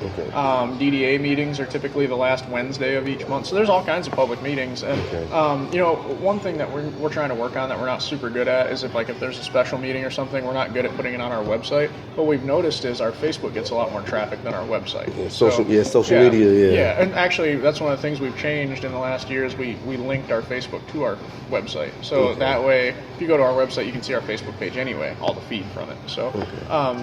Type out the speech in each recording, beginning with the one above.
Okay. DDA meetings are typically the last Wednesday of each month. So there's all kinds of public meetings. And, one thing that we're trying to work on that we're not super good at is if there's a special meeting or something, we're not good at putting it on our website. What we've noticed is our Facebook gets a lot more traffic than our website. Yeah, social media. Yeah, and actually that's one of the things we've changed in the last year is we linked our Facebook to our website. So that way, if you go to our website, you can see our Facebook page anyway, all the feed from it. So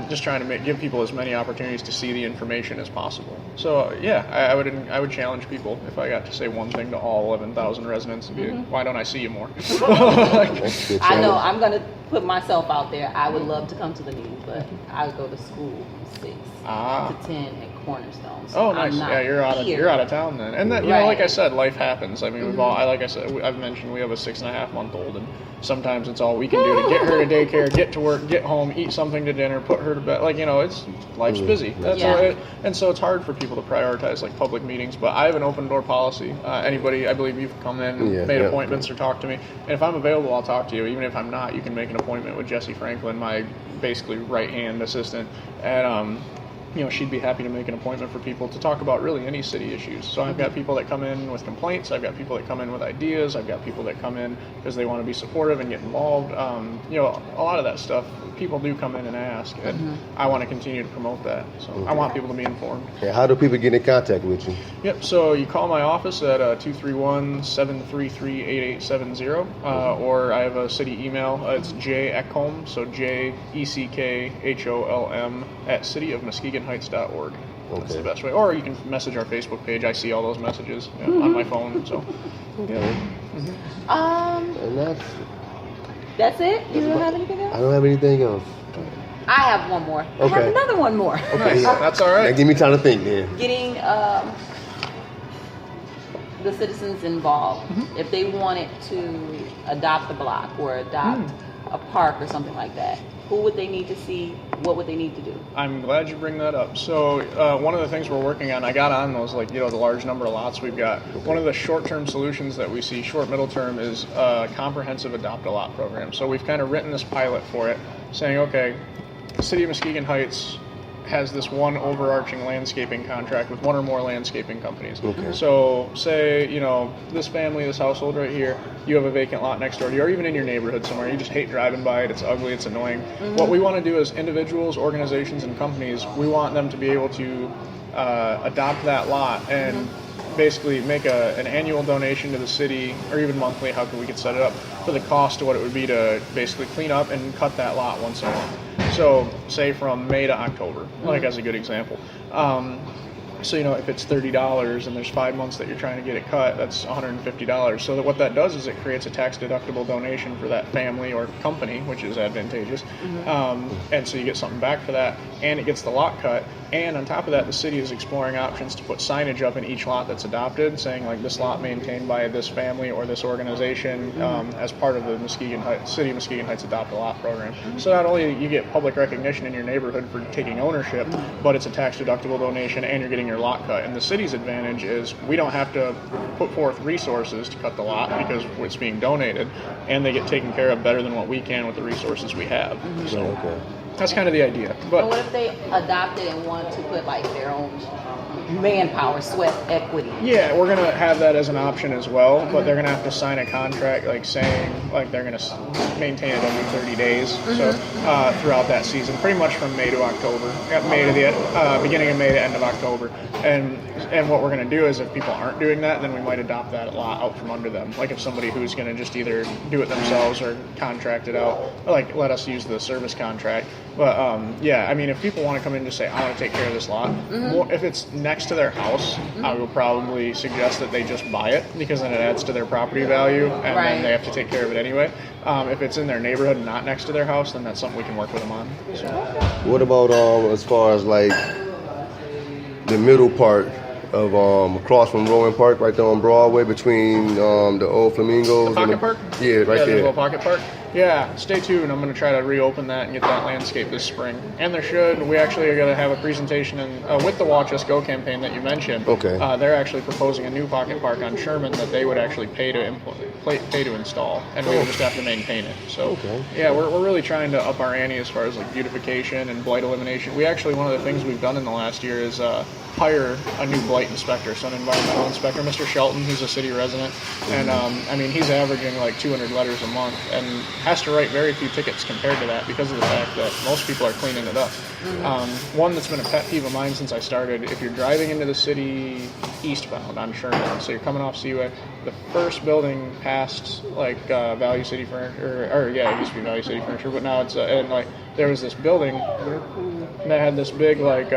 just trying to give people as many opportunities to see the information as possible. So I would challenge people if I got to say one thing to all 11,000 residents, and be, why don't I see you more? I know I'm going to put myself out there. I would love to come to the meeting, but I would go to school from 6 to 10 at Cornerstone. So nice. Yeah, you're out of town then. And then like I said, life happens. I mean, I've mentioned we have a 6.5-month-old, and sometimes it's all we can do to get her to daycare, get to work, get home, eat something to dinner, put her to bed. It's life's busy. That's all and so it's hard for people to prioritize public meetings. But I have an open door policy. Anybody, I believe you've come in, made appointments or talked to me, and if I'm available, I'll talk to you. Even if I'm not, you can make an appointment with Jessie Franklin, my basically right-hand assistant, and she'd be happy to make an appointment for people to talk about really any city issues. So I've got people that come in with complaints. I've got people that come in with ideas. I've got people that come in because they want to be supportive and get involved. A lot of that stuff, people do come in and ask, and I want to continue to promote that. So I want people to be informed. Yeah, how do people get in contact with you? Yep, so you call my office at 231-733-8870, or I have a city email. It's Eckholm, so JECKHOLM at cityofmuskegonheights.org. That's the best way. Or you can message our Facebook page. I see all those messages on my phone. So, And that's it? You don't have anything else? I don't have anything else. I have one more. I have another one more. Okay, that's all right. Now give me time to think then. Getting the citizens involved. If they wanted to adopt a block or adopt a park or something like that, who would they need to see? What would they need to do? I'm glad you bring that up. So one of the things we're working on, I got on those, the large number of lots we've got. One of the short-term solutions that we see, short-middle term, is a comprehensive adopt-a-lot program. So we've kind of written this pilot for it, saying, okay, the City of Muskegon Heights has this one overarching landscaping contract with one or more landscaping companies. So say, this family, this household right here, you have a vacant lot next door to you, or even in your neighborhood somewhere, you just hate driving by it, it's ugly, it's annoying. What we want to do as individuals, organizations, and companies, we want them to be able to adopt that lot and basically make an annual donation to the city, or even monthly, how we could set it up, for the cost of what it would be to basically clean up and cut that lot once a month. So say from May to October, as a good example. So, if it's $30 and there's 5 months that you're trying to get it cut, that's $150. So what that does is it creates a tax-deductible donation for that family or company, which is advantageous. And so you get something back for that, and it gets the lot cut. And on top of that, the city is exploring options to put signage up in each lot that's adopted, saying, this lot maintained by this family or this organization as part of the City of Muskegon Heights Adopt-a-Lot program. So not only you get public recognition in your neighborhood for taking ownership, but it's a tax-deductible donation, and you're getting your lot cut. And the city's advantage is we don't have to put forth resources to cut the lot because it's being donated, and they get taken care of better than what we can with the resources we have. So that's kind of the idea. But what if they adopted and want to put their own manpower, sweat equity? Yeah, we're going to have that as an option as well, but they're going to have to sign a contract saying they're going to maintain it every 30 days. So throughout that season, pretty much from May to October, beginning of May to end of October. And what we're going to do is if people aren't doing that, then we might adopt that lot out from under them. If somebody who's going to just either do it themselves or contract it out, let us use the service contract. But if people want to come in and just say, I want to take care of this lot, if it's next to their house, I will probably suggest that they just buy it, because then it adds to their property value, and then they have to take care of it anyway. If it's in their neighborhood and not next to their house, then that's something we can work with them on. So. What about as far as the middle part of across from Rowan Park, right there on Broadway, between the old Flamingos? The pocket park? Yeah, right there. The little pocket park. Yeah, stay tuned. I'm going to try to reopen that and get that landscape this spring. And we actually are going to have a presentation with the Watch Us Go campaign that you mentioned. Okay. They're actually proposing a new pocket park on Sherman that they would actually pay to install, and we would just have to maintain it. So, Okay. yeah, we're really trying to up our ante as far as like beautification and blight elimination. We actually, one of the things we've done in the last year is hire a new blight inspector, so an environmental inspector, Mr. Shelton. He's a city resident, and I mean, he's averaging like 200 letters a month and has to write very few tickets compared to that because of the fact that most people are cleaning it up. One that's been a pet peeve of mine since I started, if you're driving into the city eastbound on Sherman, so you're coming off Seaway, the first building past like Value City Furniture, or yeah, it used to be Value City Furniture, but now it's and like there was this building that had this big like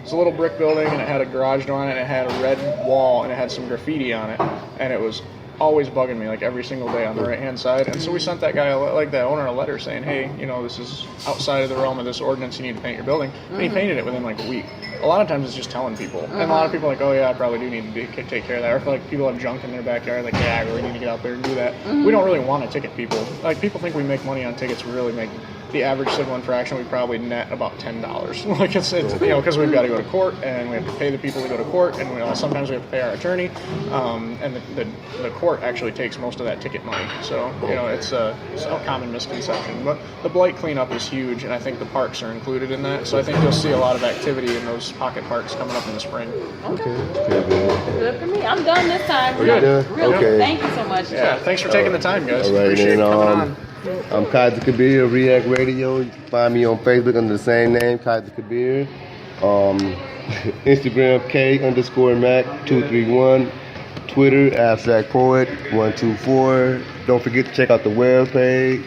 it's a little brick building, and it had a garage door on it, and it had a red wall, and it had some graffiti on it, and it was always bugging me like every single day on the right hand side. And so we sent that guy, like that owner, a letter saying, hey, you know, this is outside of the realm of this ordinance, you need to paint your building. And he painted it within like a week. A lot of times it's just telling people, and a lot of people are like, oh yeah, I probably do need to take care of that. Or if like people have junk in their backyard, like, yeah, I really need to get out there and do that. We don't really want to ticket people. Like, people think we make money on tickets. We really make the average civil infraction, we probably net about $10. Like it's you know, because we've got to go to court, and we have to pay the people to go to court, and sometimes we have to pay our attorney, and the court actually takes most of that ticket money. So you know, it's a common misconception. But the blight cleanup is huge, and I think the parks are included in that. So I think you'll see a lot of activity in those pocket parks coming up in the spring. Okay. Good for me. I'm done this time. Good. Really. Okay. Thank you so much. Yeah, thanks for taking the time, guys. All right, Appreciate you coming on. I'm Kaiser Kabir, React Radio. You can find me on Facebook under the same name, Kaiser Kabir. Instagram K_Mac231. Twitter Abstract Poet 124. Don't forget to check out the website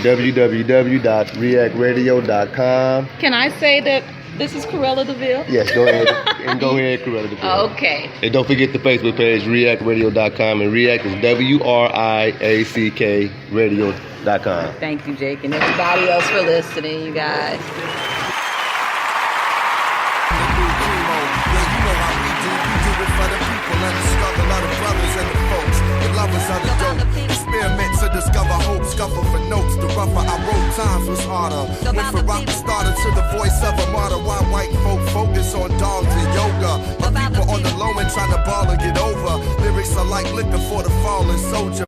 www.reactradio.com. Can I say that this is Corella DeVille? Yes, go ahead. Go ahead, Corella DeVille. Okay. And don't forget the Facebook page, reactradio.com. And React is WRIACK radio.com. Thank you, Jake, and everybody else for listening, you guys. Experiment to discover hope, scuffle for notes. The rougher I wrote, times was harder. Went from rock starter to the voice of a martyr. Why white folk focus on dogs and yoga, but people on the low end trying to ball and get over. Lyrics are like liquor for the fallen soldier.